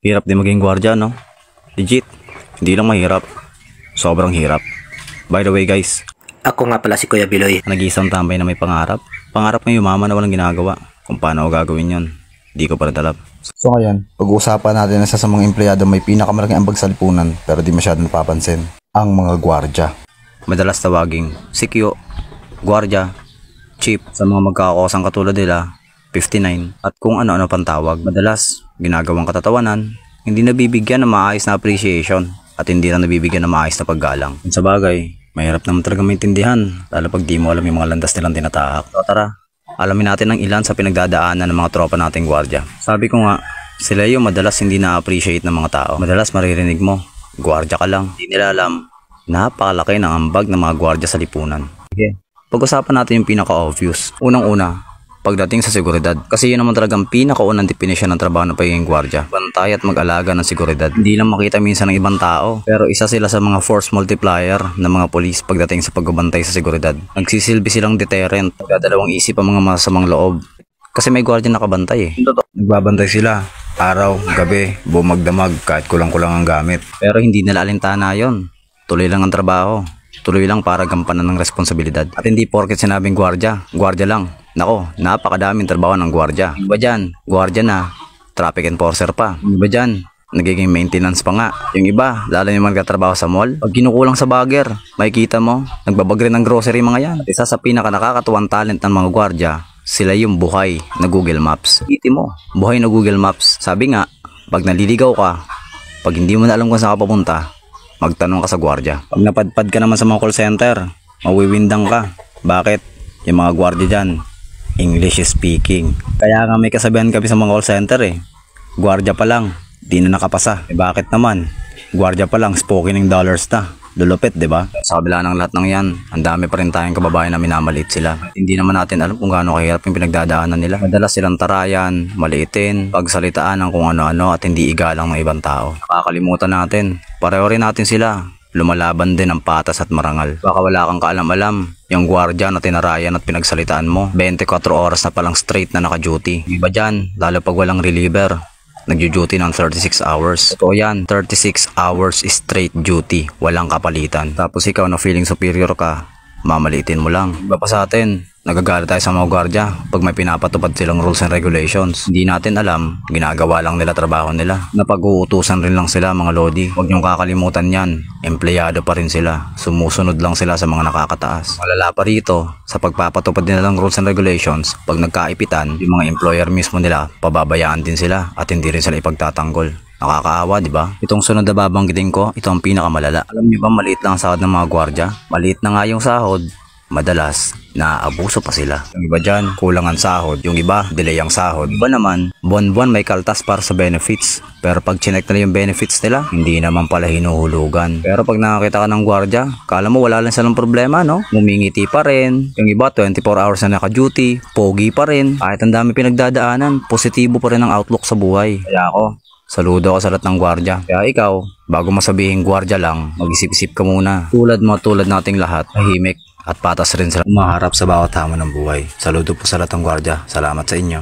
Hirap din maging gwardiya, no? Legit, hindi lang mahirap. Sobrang hirap. By the way guys, Ako nga pala si Kuya Biloy. nag-iisang tambay na may pangarap. Pangarap may yumaman na walang ginagawa. Kung paano ako gagawin yon, di ko pa nadalap. So ngayon, pag-uusapan natin na isa sa mga empleyado may pinakamalaking ambag sa lipunan pero di masyadong napapansin, ang mga gwardya. Madalas tawaging sikyo, gwardiya, chief sa mga magkakosang katulad nila, 59, at kung ano-ano pang tawag. Madalas, ginagawang katatawanan, hindi nabibigyan ng maayos na appreciation at hindi na nabibigyan ng maayos na paggalang. Sa bagay, mahirap naman talaga maintindihan, lalo pag di mo alam yung mga landas nilang tinatahak. So tara, alamin natin ang ilan sa pinagdadaanan ng mga tropa nating gwardiya. Sabi ko nga, sila yung madalas hindi na-appreciate ng mga tao. Madalas maririnig mo, gwardiya ka lang. Hindi nila alam, napakalaki ng ambag ng mga gwardiya sa lipunan. Sige, pag-usapan natin yung pinaka-obvious. Unang-una, pagdating sa seguridad. Kasi yun naman talagang pinakaunang definition ng trabaho ng pagiging gwardiya. Bantay at mag-alaga ng seguridad. Hindi lang makita minsan ng ibang tao, pero isa sila sa mga force multiplier ng mga polis pagdating sa pagbabantay sa seguridad. Nagsisilbi silang deterrent. Nagdadalawang isip ang mga masamang loob. Kasi may gwardiya nakabantay eh. Nagbabantay sila. Araw, gabi, bumagdamag kahit kulang-kulang ang gamit. Pero hindi nila alintana yun. Tuloy lang ang trabaho. Tuloy lang para gampanan ng responsibilidad. At hindi porket sinabing gwardiya, gwardiya lang. Nako, napakadaming trabaho ng gwardiya. Yung iba dyan, gwardiya na, traffic enforcer pa. Yung iba dyan, nagiging maintenance pa nga. Yung iba, lalo yung magkatrabaho sa mall. Pag kinukulang sa bagger, makikita mo, nagbabag rin ng grocery mga yan. At isa sa pinaka nakakatuwang talent ng mga gwardiya, sila yung buhay na Google Maps. Iti mo, buhay na Google Maps. Sabi nga, pag naliligaw ka, pag hindi mo na alam kung saan ka papunta, magtanong ka sa gwardiya. Pag napadpad ka naman sa mga call center, mawiwindang ka. Bakit? Yung mga gwardiya dyan, English speaking. Kaya nga may kasabihan kami sa mga call center eh. Gwardiya pa lang, di na nakapasa. Eh bakit naman? Gwardiya pa lang, spoken ng dollars na. Lulupit, di ba? Sa kabila ng lahat ng yan, ang dami pa rin tayong kababayan na minamaliit sila. Hindi naman natin alam kung gaano kahirap yung pinagdadaanan nila. Madalas silang tarayan, maliitin, pagsalitaan ng kung ano-ano at hindi igalang ng ibang tao. Nakakalimutan natin, pareho rin natin sila. Lumalaban din ang patas at marangal. Baka wala kang kaalam-alam, yung gwardiya na tinarayan at pinagsalitaan mo, 24 oras na palang straight na naka-duty. Iba dyan, lalo pag walang reliever, nag-duty ng 36 hours. Totoo yan, 36 hours straight duty, walang kapalitan. Tapos ikaw na feeling superior ka, mamalitin mo lang. Iba pa sa atin, nagagalit tayo sa mga gwardiya pag may pinapatupad silang rules and regulations. Hindi natin alam, ginagawa lang nila trabaho nila. Napag-uutusan rin lang sila mga lodi. Huwag niyong kakalimutan yan, empleyado pa rin sila. Sumusunod lang sila sa mga nakakataas. Malala pa rito, sa pagpapatupad nila ng rules and regulations, pag nagkaipitan, yung mga employer mismo nila, pababayaan din sila at hindi rin sila ipagtatanggol. Nakakaawa, di ba? Itong sunod na babanggitin ko, ito ang pinakamalala. Alam niyo ba maliit lang ang sahod ng mga gwardiya? Maliit na nga yung sahod, madalas naaabuso pa sila. Yung iba dyan, kulang ang sahod. Yung iba, delay ang sahod. Iba naman, buwan-buwan may kaltas para sa benefits. Pero pag chinek na yung benefits nila, hindi naman pala hinuhulugan. Pero pag nakakita ka ng gwardiya, kala mo wala lang silang problema, no? Mumingiti pa rin. Yung iba, 24 hours na naka-duty, pogi pa rin. Kahit ang dami pinagdadaanan, positibo pa rin ang outlook sa buhay. Kaya ako, saludo ako sa lahat ng gwardiya. Kaya ikaw, bago masabihin gwardiya lang, mag-isip-isip ka muna. Tulad nating lahat, tahimik at patas rin sila umaharap sa bawat hamon ng buhay. Saludo po sa lahat ng gwardiya. Salamat sa inyo.